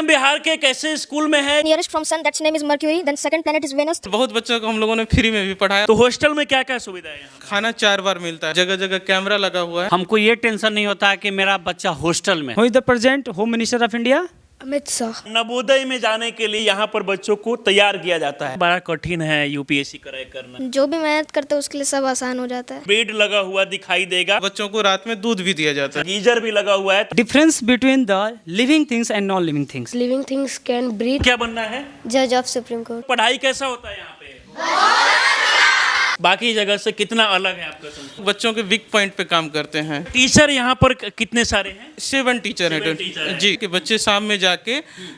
हम बिहार के कैसे स्कूल में है? Nearest from sun, that's name is Mercury. Then second planet is Venus. बहुत बच्चों को हम लोगों ने फ्री में भी पढ़ाया। तो हॉस्टल में क्या क्या सुविधा है यहाँ? खाना 4 बार मिलता है, जगह जगह कैमरा लगा हुआ है। हमको ये टेंशन नहीं होता है कि मेरा बच्चा हॉस्टल में। Who is the present Home Minister of India? Amit Shah. Navodaya में जाने के लिए यहाँ पर बच्चों को तैयार किया जाता है। बड़ा कठिन है यूपीएससी क्रैक करना। जो भी मेहनत करते हैं उसके लिए सब आसान हो जाता है। बेड लगा हुआ दिखाई देगा, बच्चों को रात में दूध भी दिया जाता है। गीजर भी लगा हुआ है। Difference between the living things and non-living things. Living things can breathe. क्या बनना है? Judge of Supreme Court. पढ़ाई कैसा होता है यहाँ पे? बाकी जगह से कितना अलग है आपका संस्कृत? बच्चों के वीक पॉइंट पे काम करते हैं। टीचर यहाँ पर कितने सारे हैं? 7 टीचर 7 टीचर हैं हैं। जी, कि बच्चे शाम में जाके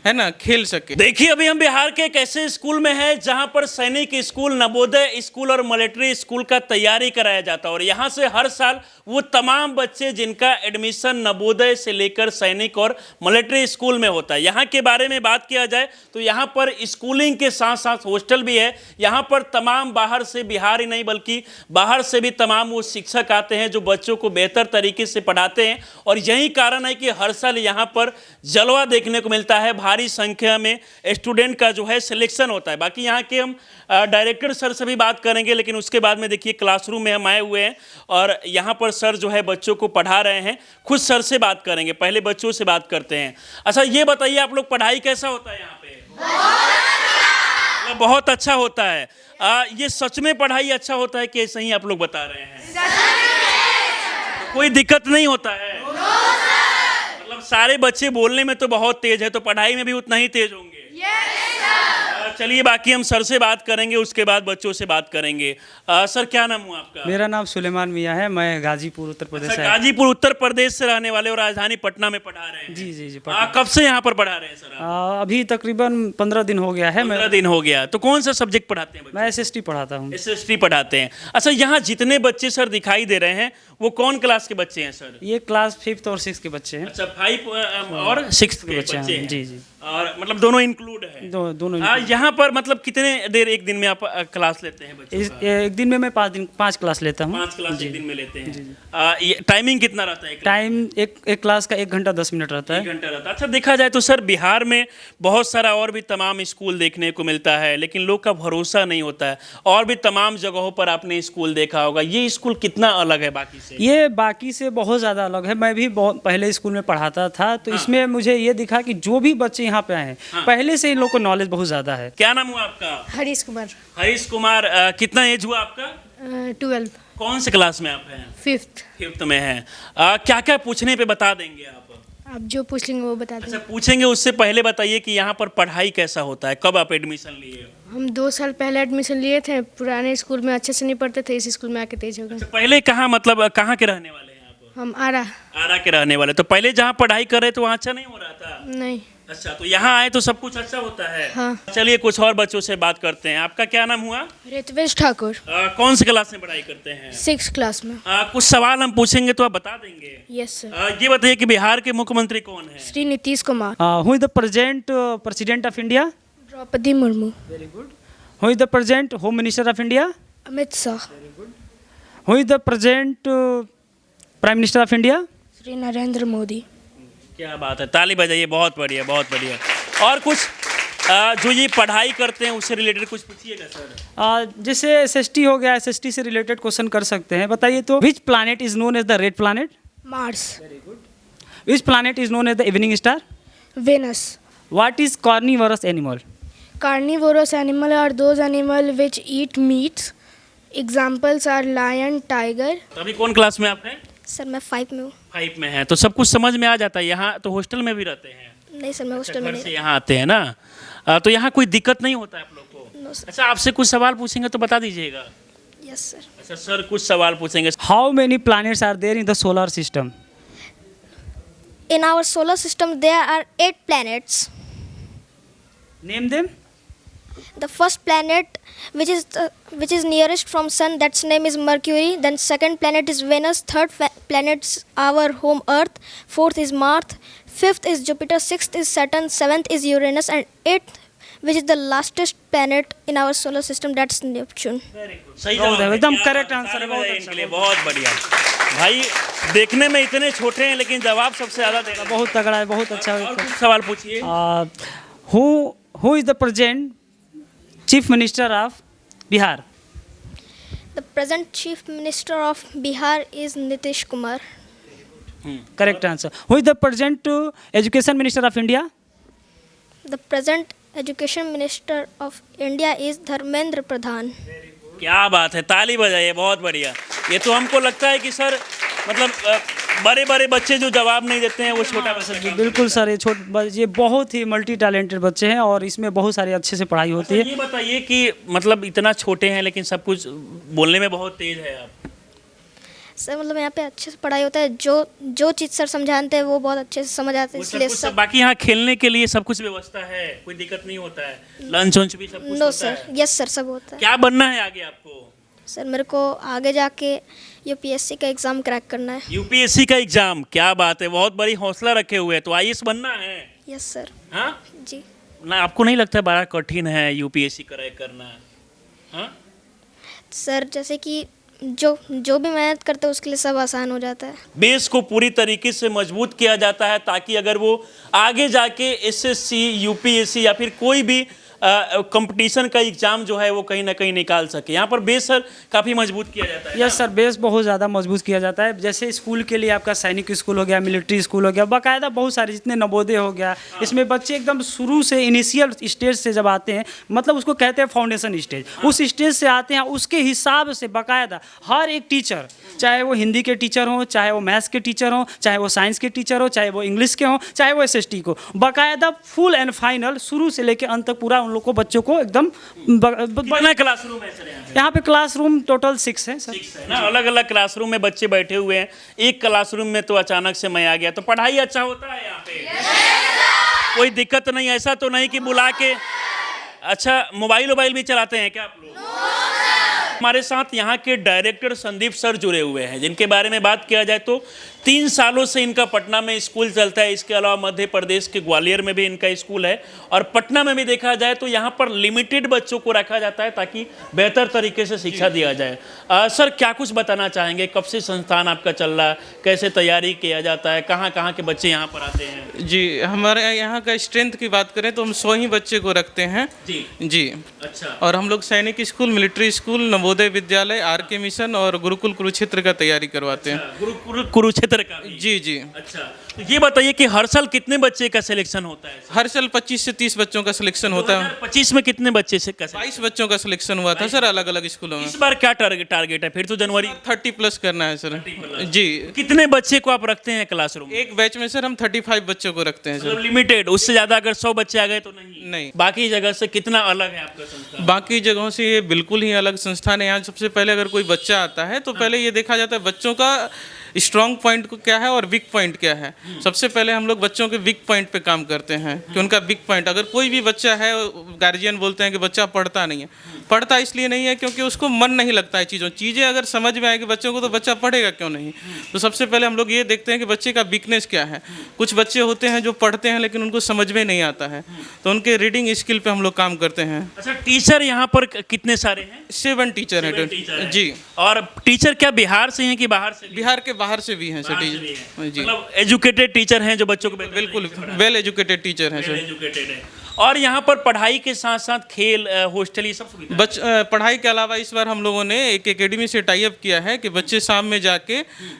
है ना खेल सके। देखिए अभी हम बिहार के एक ऐसे स्कूल में हैं जहां पर सैनिक स्कूल, नवोदय स्कूल और मिलिट्री स्कूल का तैयारी कराया जाता है और यहां से हर साल वो तमाम बच्चे जिनका एडमिशन नवोदय से लेकर सैनिक और मिलिट्री स्कूल में होता है। यहाँ के बारे में बात किया जाए तो यहाँ पर स्कूलिंग के साथ साथ हॉस्टल भी है। यहाँ पर तमाम बाहर से, बिहार ही नहीं बल्कि बाहर से भी तमाम वो शिक्षक आते हैं जो बच्चों को बेहतर तरीके से पढ़ाते हैं और यही कारण है कि हर साल यहाँ पर जलवा देखने को मिलता है। भारी संख्या में स्टूडेंट का जो है सिलेक्शन होता है। बाकी यहाँ के हम डायरेक्टर सर से भी बात करेंगे, लेकिन उसके बाद में देखिए क्लासरूम में हम आए हुए हैं और यहाँ पर सर जो है बच्चों को पढ़ा रहे हैं। खुद सर से बात करेंगे, पहले बच्चों से बात करते हैं। अच्छा ये बताइए आप लोग, पढ़ाई कैसा होता है यहाँ पे? बहुत अच्छा होता है। ये सच में पढ़ाई अच्छा होता है कि ऐसे ही आप लोग बता रहे हैं? कोई दिक्कत नहीं होता है? मतलब सारे बच्चे बोलने में तो बहुत तेज है, तो पढ़ाई में भी उतना ही तेज होंगे? चलिए बाकी हम सर से बात करेंगे, उसके बाद बच्चों से बात करेंगे। सर क्या नाम हुआ आपका? मेरा नाम सुलेमान मियां है, मैं गाजीपुर उत्तर प्रदेश से। गाजीपुर उत्तर प्रदेश से रहने वाले और राजधानी पटना में पढ़ा रहे हैं? जी जी जी। कब से यहाँ पर पढ़ा रहे हैं सर? अभी तकरीबन 15 दिन हो गया है। 15 दिन हो गया। तो कौन सा सब्जेक्ट पढ़ाते हैं? मैं SST पढ़ाता हूँ। SST पढ़ाते हैं। अच्छा यहाँ जितने बच्चे सर दिखाई दे रहे हैं वो कौन क्लास के बच्चे हैं सर? ये क्लास 5th और 6th के बच्चे हैं। अच्छा 5 और 6 के बच्चे हैं। जी जी। और मतलब दोनों इंक्लूड है? दोनों। यहाँ पर मतलब कितने देर एक दिन में आप क्लास लेते हैं बच्चों का? एक दिन में मैं 5 क्लास लेता हूँ। 5 क्लास एक दिन में लेते हैं। ये टाइमिंग कितना रहता है? टाइम एक क्लास का 1 घंटा 10 मिनट रहता है। 1 घंटा रहता है। अच्छा देखा जाए तो सर बिहार में बहुत सारा और भी तमाम स्कूल देखने को मिलता है, लेकिन लोग का भरोसा नहीं होता है। और भी तमाम जगहों पर आपने स्कूल देखा होगा, ये स्कूल कितना अलग है बाकी से? ये बाकी से बहुत ज़्यादा अलग है। मैं भी बहुत पहले स्कूल में पढ़ाता था, तो इसमें मुझे ये दिखा कि जो भी बच्चे यहाँ पे आए हैं पहले से इन लोग को नॉलेज बहुत ज़्यादा है। क्या नाम हुआ आपका? हरीश कुमार। हरीश कुमार। कितना एज हुआ आपका? 12। कौन से क्लास में आप हैं? 5th। 5th में हैं। क्या क्या पूछने पे बता देंगे आप? आप जो पूछ लेंगे वो बता अच्छा देंगे। पूछेंगे, उससे पहले बताइए कि यहाँ पर पढ़ाई कैसा होता है, कब आप एडमिशन लिए? हम 2 साल पहले एडमिशन लिए थे। पुराने स्कूल में अच्छे से नहीं पढ़ते थे, इस स्कूल में आके तेज हो गए। अच्छा, पहले कहाँ, मतलब कहाँ के रहने वाले हैं आप? हम आरा। आरा के रहने वाले। तो पहले जहाँ पढ़ाई कर रहे थे वहाँ अच्छा नहीं हो रहा था? नहीं। अच्छा तो यहाँ आए तो सब कुछ अच्छा होता है? हाँ। चलिए कुछ और बच्चों से बात करते हैं। आपका क्या नाम हुआ? ऋत्विज ठाकुर। कौन से क्लास में पढ़ाई करते हैं? 6th क्लास में। कुछ सवाल हम पूछेंगे तो आप बता देंगे? Yes sir. ये बताइए कि बिहार के मुख्यमंत्री कौन है? Shri Nitish Kumar. Who is the present President of India? Draupadi Murmu. Very good. Who is the present Home Minister of India? Amit Shah. Who is the present Prime Minister of India? Shri Narendra Modi. क्या बात है, ताली बजाइए। बहुत बढ़िया, बहुत बढ़िया। और कुछ जो ये पढ़ाई करते हैं उससे रिलेटेड कुछ पूछिएगा सर। जैसे SST हो गया, SST से रिलेटेड क्वेश्चन कर सकते हैं। बताइए तो, which planet is known as the red planet? Mars. Which planet is known as the evening star? Venus. What is carnivorous animal? Carnivorous animal are those animal which eat meats. Examples are lion, tiger. तो अभी कौन class में आप हैं? Sir मैं 5 में हूँ। 5 में हैं। तो सब कुछ समझ में आ जाता है। यहाँ तो हॉस्टल में भी रहते हैं? नहीं सर मैं हॉस्टल में घर से नहीं। यहाँ आते हैं ना, तो यहाँ कोई दिक्कत नहीं होता है आप लोग को? No sir. अच्छा आपसे कुछ सवाल पूछेंगे तो बता दीजिएगा। Yes sir. अच्छा सर कुछ सवाल पूछेंगे। How many planets are there in the solar system? In our solar system there are 8 planets. Name them. The first planet which is nearest from sun, that's name is Mercury. Then second planet is Venus. Third planet is our home Earth. Fourth is Mars. Fifth is Jupiter. Sixth is Saturn. Seventh is Uranus. And eighth which is the lastest planet in our solar system, that's Neptune. सही बहुत जवाब है, एकदम क्या correct बात है, answer है, ताली बहुत बजाइए अच्छा, इनके लिए, बहुत बढ़िया भाई। देखने में इतने छोटे हैं लेकिन जवाब सबसे ज्यादा दे रहे हैं। बहुत तगड़ा है, बहुत अच्छा और कुछ सवाल पूछिए। Who is the present chief minister of Bihar? The present chief minister of Bihar is Nitish Kumar. Correct answer. Who is the present education minister of India? The present education minister of India is Dharmendra Pradhan. क्या बात है, ताली बजाइए, बहुत बढ़िया। ये तो हमको लगता है कि सर मतलब बड़े बड़े बच्चे जो जवाब नहीं देते हैं वो छोटा बच्चा काम बिल्कुल सर, ये बहुत ही मल्टी टैलेंटेड बच्चे हैं और इसमें बहुत सारी अच्छे से पढ़ाई होती है। ये बताइए कि मतलब इतना छोटे हैं लेकिन सब कुछ बोलने में बहुत तेज है आप। सर मतलब यहाँ पे अच्छे से पढ़ाई होता है, जो चीज़ सर समझाते हैं वो बहुत अच्छे से समझ आते हैं, वो सब इसलिए कुछ सब। बाकी यहाँ खेलने के लिए सब कुछ व्यवस्था है, कोई दिक्कत नहीं होता है, लंच वंच भी सब कुछ नो होता सर, है। यस सर, सब होता है। क्या बनना है आगे आपको? सर मेरे को आगे जाके यूपीएससी का एग्ज़ाम क्रैक करना है। यूपीएससी का एग्जाम, क्या बात है, बहुत बड़ी हौसला रखे हुए हैं। तो आईएएस बनना है? Yes sir. हाँ जी। ना, आपको नहीं लगता बड़ा कठिन है यूपीएससी क्रैक करना? हाँ सर जैसे कि जो भी मेहनत करते हैं उसके लिए सब आसान हो जाता है। बेस को पूरी तरीके से मजबूत किया जाता है ताकि अगर वो आगे जाके एसएससी, यूपीएससी या फिर कोई भी कंपटीशन का एग्जाम जो है वो कहीं ना कहीं निकाल सके। यहाँ पर बेस सर काफ़ी मजबूत किया जाता है। यस सर, बेस बहुत ज़्यादा मजबूत किया जाता है। जैसे स्कूल के लिए आपका सैनिक स्कूल हो गया, मिलिट्री स्कूल हो गया, बाकायदा बहुत सारे जितने नवोदय हो गया, इसमें बच्चे एकदम शुरू से इनिशियल स्टेज से जब आते हैं, मतलब उसको कहते हैं फाउंडेशन स्टेज, उस स्टेज से आते हैं, उसके हिसाब से बाकायदा हर एक टीचर, चाहे वो हिंदी के टीचर हों, चाहे वो मैथ्स के टीचर हों, चाहे वो साइंस के टीचर हो, चाहे वो इंग्लिश के हों, चाहे वो एसएसटी को, बाकायदा फुल एंड फाइनल शुरू से लेकर अंत तक पूरा उन लोग को, बच्चों को एकदम कितना क्लासरूम है सर यहाँ पे? यहाँ पे क्लासरूम टोटल 6 है सर। 6 है ना, अलग अलग क्लासरूम में बच्चे बैठे हुए हैं। एक क्लासरूम में तो अचानक से मैं आ गया, तो पढ़ाई अच्छा होता है यहाँ पे? कोई दिक्कत नहीं, ऐसा तो नहीं कि बुला के। अच्छा, मोबाइल भी चलाते हैं क्या आप लोग? हमारे साथ यहाँ के डायरेक्टर संदीप सर जुड़े हुए हैं, जिनके बारे में बात किया जाए तो 3 सालों से इनका पटना में स्कूल चलता है। इसके अलावा मध्य प्रदेश के ग्वालियर में भी इनका स्कूल है और पटना में भी देखा जाए तो यहाँ पर लिमिटेड बच्चों को रखा जाता है ताकि बेहतर तरीके से शिक्षा दिया जाए। सर क्या कुछ बताना चाहेंगे, कब से संस्थान आपका चल रहा है, कैसे तैयारी किया जाता है, कहाँ कहाँ के बच्चे यहाँ पर आते हैं? जी, हमारे यहाँ का स्ट्रेंथ की बात करें तो हम 100 ही बच्चे को रखते हैं जी। अच्छा। और हम लोग सैनिक school, military school, Navodaya Vidyalaya, RK mission और गुरुकुल कुरुक्षेत्र का तैयारी करवाते हैं। कुरुक्षेत्र का भी? जी जी। अच्छा, तो ये बताइए कि हर साल कितने बच्चे का सिलेक्शन होता है? हर साल 25 से 30 बच्चों का सिलेक्शन होता है। 2025 में कितने बच्चे से का 22 बच्चों का सिलेक्शन हुआ था सर, अलग अलग स्कूलों में। इस बार क्या टारगेट है? फिर तो जनवरी 30 प्लस करना है सर जी। कितने बच्चे को आप रखते हैं क्लासरूम? एक बैच में सर हम 35 बच्चों को रखते हैं सर। मतलब लिमिटेड, उससे ज्यादा अगर 100 बच्चे आ गए तो नहीं? नहीं। बाकी जगह से कितना अलग है आपका संस्थान? बाकी जगहों से ये बिल्कुल ही अलग संस्थान है। यहाँ सबसे पहले अगर कोई बच्चा आता है तो पहले ये देखा जाता है बच्चों का स्ट्रॉन्ग पॉइंट क्या है और वीक पॉइंट क्या है। सबसे पहले हम लोग बच्चों के वीक पॉइंट पे काम करते हैं कि उनका वीक पॉइंट, अगर कोई भी बच्चा है, गार्जियन बोलते हैं कि बच्चा पढ़ता नहीं है, पढ़ता इसलिए नहीं है क्योंकि उसको मन नहीं लगता है चीज़ें अगर समझ में आएगी बच्चों को तो बच्चा पढ़ेगा क्यों नहीं। तो सबसे पहले हम लोग ये देखते हैं कि बच्चे का वीकनेस क्या है। कुछ बच्चे होते हैं जो पढ़ते हैं लेकिन उनको समझ में नहीं आता है, तो उनके रीडिंग स्किल पे हम लोग काम करते हैं। अच्छा, टीचर यहाँ पर कितने सारे हैं? 7 टीचर हैं जी। और टीचर क्या बिहार से हैं कि बाहर से? बिहार के बाहर से भी हैं सर जी। मतलब एजुकेटेड टीचर हैं जो बच्चों को बिल्कुल वेल एजुकेटेड टीचर हैं सर। एजुकेटेड है। और यहाँ पर पढ़ाई के साथ साथ खेल, हॉस्टल, ये सब सुविधा? पढ़ाई के अलावा इस बार हम लोगों ने एक एकेडमी से टाई अप किया है कि बच्चे शाम में जाके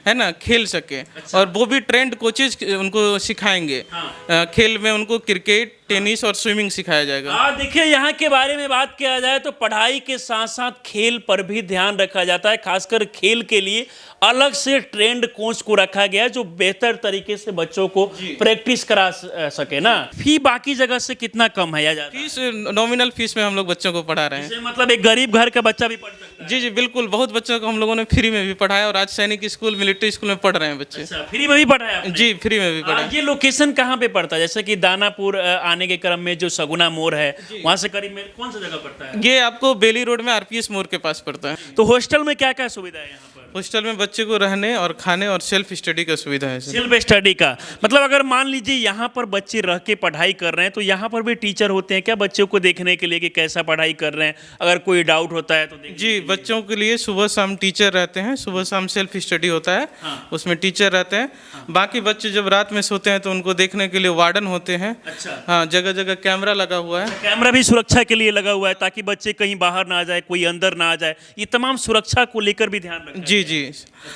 है ना खेल सके। अच्छा। और वो भी ट्रेंड कोचेज उनको सिखाएंगे। हाँ। खेल में उनको क्रिकेट, टेनिस और स्विमिंग सिखाया जाएगा। देखिए, यहाँ के बारे में बात किया जाए तो पढ़ाई के साथ साथ खेल पर भी ध्यान रखा जाता है। खासकर खेल के लिए अलग से ट्रेंड कोच को रखा गया है जो बेहतर तरीके से बच्चों को प्रैक्टिस करा सके ना। फी बाकी जगह से कितना कम है या ज्यादा? फीस नॉमिनल फीस में हम लोग बच्चों को पढ़ा रहे हैं। मतलब एक गरीब घर का बच्चा भी पढ़ सकता है? जी जी बिल्कुल, बहुत बच्चों को हम लोगों ने फ्री में भी पढ़ाया और आज सैनिक स्कूल, मिलिट्री स्कूल में पढ़ रहे हैं बच्चे। अच्छा, फ्री में भी पढ़ाया आपने? जी, फ्री में भी पढ़ाया। ये लोकेशन कहाँ पे पड़ता है? जैसे कि दानापुर आने के क्रम में जो सगुना मोड़ है, वहाँ से करीब में कौन सा जगह पड़ता है? ये आपको बेली रोड में आरपीएस मोड़ के पास पड़ता है। तो हॉस्टल में क्या क्या सुविधा है यहाँ पर? हॉस्टल में बच्चे को रहने और खाने और सेल्फ स्टडी का सुविधा है सर। सेल्फ स्टडी का मतलब अगर मान लीजिए यहाँ पर बच्चे रह के पढ़ाई कर रहे हैं तो यहाँ पर भी टीचर होते हैं क्या बच्चों को देखने के लिए कि कैसा पढ़ाई कर रहे हैं, अगर कोई डाउट होता है तो जी, बच्चों के लिए सुबह शाम टीचर रहते हैं, सुबह शाम सेल्फ स्टडी होता है, उसमें टीचर रहते हैं। बाकी बच्चे जब रात में सोते हैं तो उनको देखने के लिए वार्डन होते हैं। अच्छा। हाँ, जगह जगह कैमरा लगा हुआ है। कैमरा भी सुरक्षा के लिए लगा हुआ है ताकि बच्चे कहीं बाहर ना आ जाए, कोई अंदर ना आ जाए, ये तमाम सुरक्षा को लेकर भी ध्यान रखा है। जी जी।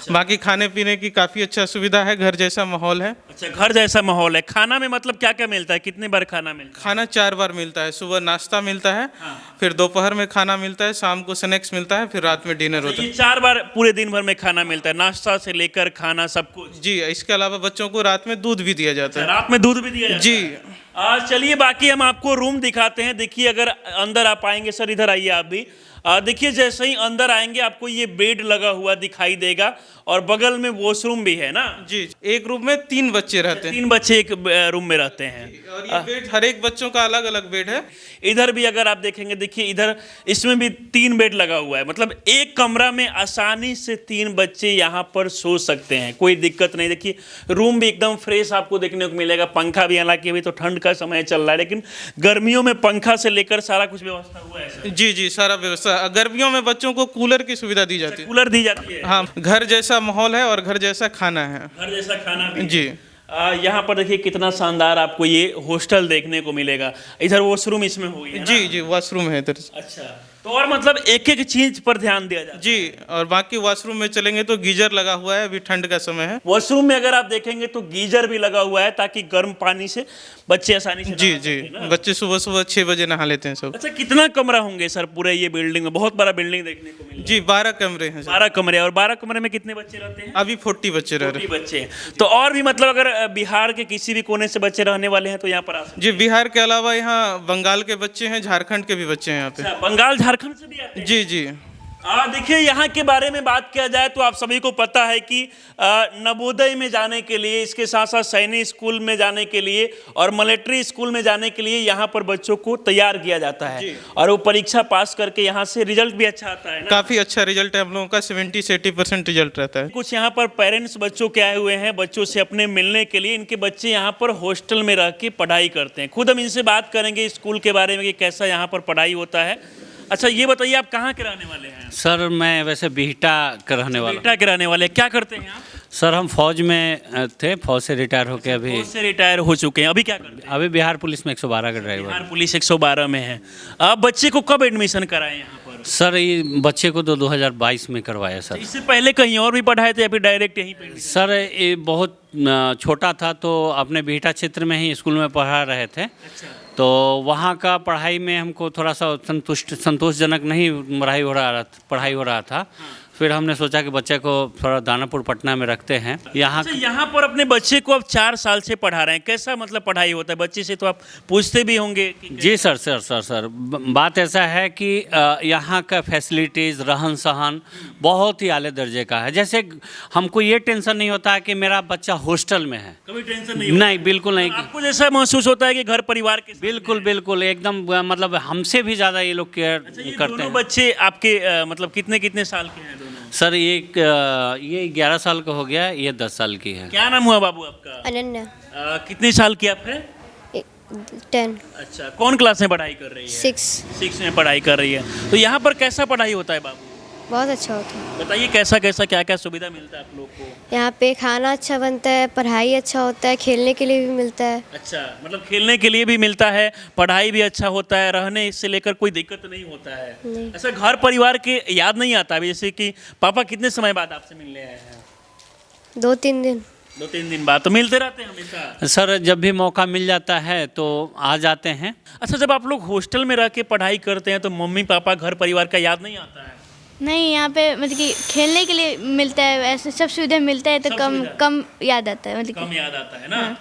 बाकी खाने पीने की काफ़ी अच्छा सुविधा है, घर जैसा माहौल है। अच्छा, घर जैसा माहौल है। खाना में मतलब क्या क्या मिलता है, कितने बार खाना मिलता खाना 4 बार मिलता है, सुबह नाश्ता मिलता है, फिर दोपहर में खाना मिलता है, शाम को स्नैक्स मिलता है, फिर रात में डिनर होता है? है। ये 4 बार पूरे दिन भर में खाना मिलता है, नाश्ता से लेकर खाना सब कुछ। जी, इसके अलावा बच्चों को रात में दूध भी दिया जाता है। रात में दूध भी दिया जाता जी। है? चलिए बाकी हम आपको रूम दिखाते हैं। देखिए अगर अंदर आप आएंगे, सर इधर आइए आप भी। देखिए जैसे ही अंदर आएंगे आपको ये बेड लगा हुआ दिखाई देगा और बगल में वॉशरूम भी है ना। जी, एक रूम में 3 बच्चे रहते हैं। 3 बच्चे एक रूम में रहते हैं और ये बेड हर एक बच्चों का अलग अलग बेड है। इधर भी अगर आप देखेंगे, देखिए इधर इसमें भी 3 बेड लगा हुआ है, मतलब एक कमरा में आसानी से 3 बच्चे यहाँ पर सो सकते हैं, कोई दिक्कत नहीं। देखिए रूम भी एकदम फ्रेश आपको देखने को मिलेगा। पंखा भी, हालांकि अभी तो ठंड का समय चल रहा है लेकिन गर्मियों में पंखा से लेकर सारा कुछ व्यवस्था हुआ है सर? जी जी, सारा व्यवस्था। गर्मियों में बच्चों को कूलर की सुविधा दी जाती है। कूलर दी जाती है? हाँ, घर जैसा माहौल है और घर जैसा खाना है। घर जैसा खाना भी? जी। यहाँ पर देखिए कितना शानदार आपको ये हॉस्टल देखने को मिलेगा। इधर वॉशरूम इसमें हो गया ना? जी जी, वॉशरूम है इधर। अच्छा, तो और मतलब एक एक चीज पर ध्यान दिया जाता है। जी, और बाकी वॉशरूम में चलेंगे तो गीजर लगा हुआ है, अभी ठंड का समय है। वॉशरूम में अगर आप देखेंगे तो गीजर भी लगा हुआ है ताकि गर्म पानी से बच्चे आसानी से जी नहा जी, सकें ना। बच्चे सुबह सुबह 6 बजे नहा लेते हैं सब। अच्छा, कितना कमरा होंगे सर पूरे ये बिल्डिंग में? बहुत बड़ा बिल्डिंग देखने को मिला। जी, 12 कमरे हैं सर। 12 कमरे। और 12 कमरे में कितने बच्चे रहते हैं? अभी 40 बच्चे रह रहे 40 बच्चे हैं। तो और भी मतलब अगर बिहार के किसी भी कोने से बच्चे रहने वाले हैं तो यहाँ पर आ सकते हैं। जी, बिहार के अलावा यहाँ बंगाल के बच्चे हैं, झारखंड के भी बच्चे हैं यहाँ पे। हैं? अच्छा, बंगाल झारखंड से भी आते हैं? जी जी। देखिए यहाँ के बारे में बात किया जाए तो आप सभी को पता है कि नवोदय में जाने के लिए, इसके साथ साथ सैनिक स्कूल में जाने के लिए और मिलिट्री स्कूल में जाने के लिए यहाँ पर बच्चों को तैयार किया जाता है और वो परीक्षा पास करके यहाँ से रिजल्ट भी अच्छा आता है ना? काफ़ी अच्छा रिजल्ट है हम लोगों का, 70 से 80% रिजल्ट रहता है। कुछ यहाँ पर पेरेंट्स बच्चों के आए हुए हैं बच्चों से अपने मिलने के लिए। इनके बच्चे यहाँ पर हॉस्टल में रह के पढ़ाई करते हैं। खुद हम इनसे बात करेंगे स्कूल के बारे में कि कैसा यहाँ पर पढ़ाई होता है। अच्छा, ये बताइए आप कहाँ के रहने वाले हैं? सर मैं वैसे बिहटा का रहने वाला हूँ। बिहटा के रहने वाले हैं। क्या करते हैं आप? सर हम फौज में थे, फौज से रिटायर होके अभी फौज से रिटायर हो चुके हैं। अभी क्या करते हैं? अभी बिहार पुलिस में 112 का ड्राइवर। बिहार पुलिस 112 में है। आप बच्चे को कब एडमिशन कराए यहाँ पर? सर ये बच्चे को तो 2022 में करवाया सर। इससे पहले कहीं और भी पढ़ाए थे या फिर डायरेक्ट यहीं पे? सर ये बहुत छोटा था तो अपने बिहटा क्षेत्र में ही स्कूल में पढ़ा रहे थे। अच्छा। तो वहाँ का पढ़ाई में हमको थोड़ा सा संतोषजनक नहीं पढ़ाई हो रहा था। फिर हमने सोचा कि बच्चे को थोड़ा दानापुर पटना में रखते हैं। यहाँ अच्छा, यहाँ पर अपने बच्चे को अब 4 साल से पढ़ा रहे हैं। कैसा मतलब पढ़ाई होता है? बच्चे से तो आप पूछते भी होंगे कि जी सर बात ऐसा है कि यहाँ का फैसिलिटीज़, रहन सहन बहुत ही आले दर्जे का है। जैसे हमको ये टेंशन नहीं होता है कि मेरा बच्चा हॉस्टल में है। कभी टेंशन नहीं होता? नहीं, बिल्कुल नहीं। आपको जैसा महसूस होता है कि घर परिवार के साथ बिल्कुल एकदम मतलब हमसे भी ज़्यादा ये लोग केयर ये करते दोनों हैं। बच्चे आपके मतलब कितने साल के हैं दोनों? सर ये 11 साल का हो गया, ये 10 साल की है। क्या नाम हुआ बाबू आपका? अनन्या। कितनी साल की आप है? 10 अच्छा, कौन क्लास में पढ़ाई कर रही है? 6 में पढ़ाई कर रही है। तो यहाँ पर कैसा पढ़ाई होता है बाबू? बहुत अच्छा होता है। बताइए कैसा क्या क्या सुविधा मिलता है आप लोग को? यहाँ पे खाना अच्छा बनता है, पढ़ाई अच्छा होता है, खेलने के लिए भी मिलता है। अच्छा, मतलब खेलने के लिए भी मिलता है, पढ़ाई भी अच्छा होता है, रहने से लेकर कोई दिक्कत नहीं होता है। नहीं। ऐसा घर परिवार के याद नहीं आता अभी? जैसे कि पापा कितने समय बाद आपसे मिलने आए हैं? 2-3 दिन। 2-3 दिन बाद? तो मिलते रहते हैं हमेशा? सर जब भी मौका मिल जाता है तो आ जाते हैं। अच्छा, जब आप लोग हॉस्टल में रह के पढ़ाई करते हैं तो मम्मी पापा घर परिवार का याद नहीं आता है? नहीं, यहाँ पे मतलब कि खेलने के लिए मिलता है, ऐसे सब सुविधा मिलता है तो सब कम सुविधा। कम याद आता है, मतलब कम कि याद आता है ना?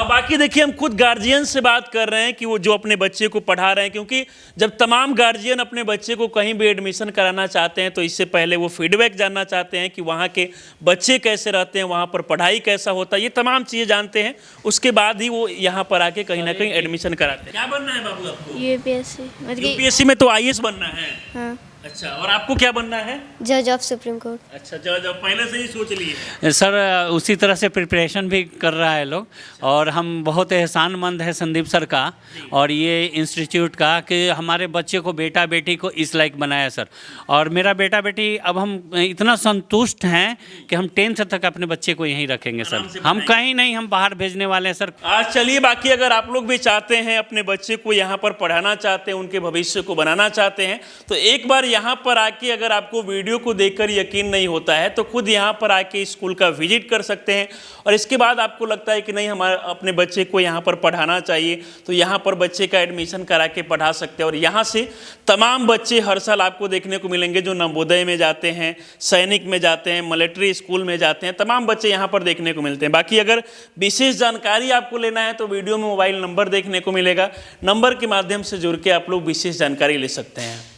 बाकी देखिए हम खुद गार्जियन से बात कर रहे हैं कि वो जो अपने बच्चे को पढ़ा रहे हैं, क्योंकि जब तमाम गार्जियन अपने बच्चे को कहीं भी एडमिशन कराना चाहते हैं तो इससे पहले वो फीडबैक जानना चाहते हैं कि वहाँ के बच्चे कैसे रहते हैं, वहाँ पर पढ़ाई कैसा होता है, ये तमाम चीज़ें जानते हैं। उसके बाद ही वो यहाँ पर आके कहीं ना कहीं एडमिशन कराते हैं। क्या बनना है बाबू आपको? UPSC मतलब कि यूपीएससी में तो आईएएस बनना है। हाँ। अच्छा, और आपको क्या बनना है? जज ऑफ सुप्रीम कोर्ट। अच्छा, जज अब पहले से ही सोच लिए? सर उसी तरह से प्रिपरेशन भी कर रहा है लोग, और हम बहुत एहसानमंद है संदीप सर का और ये इंस्टीट्यूट का कि हमारे बच्चे को, बेटा बेटी को इस लायक बनाया सर। और मेरा बेटा बेटी, अब हम इतना संतुष्ट हैं कि हम 10th तक अपने बच्चे को यहीं रखेंगे सर, हम कहीं नहीं, हम बाहर भेजने वाले हैं सर। आज चलिए, बाकी अगर आप लोग भी चाहते हैं अपने बच्चे को यहाँ पर पढ़ाना चाहते हैं, उनके भविष्य को बनाना चाहते हैं, तो एक बार यहाँ पर आके, अगर आपको वीडियो को देखकर यकीन नहीं होता है तो खुद यहाँ पर आके स्कूल का विजिट कर सकते हैं। और इसके बाद आपको लगता है कि नहीं, हमारे अपने बच्चे को यहाँ पर पढ़ाना चाहिए, तो यहाँ पर बच्चे का एडमिशन करा के पढ़ा सकते हैं। और यहाँ से तमाम बच्चे हर साल आपको देखने को मिलेंगे जो नवोदय में जाते हैं, सैनिक में जाते हैं, मिलिट्री स्कूल में जाते हैं, तमाम बच्चे यहाँ पर देखने को मिलते हैं। बाकी अगर विशेष जानकारी आपको लेना है तो वीडियो में मोबाइल नंबर देखने को मिलेगा, नंबर के माध्यम से जुड़ के आप लोग विशेष जानकारी ले सकते हैं।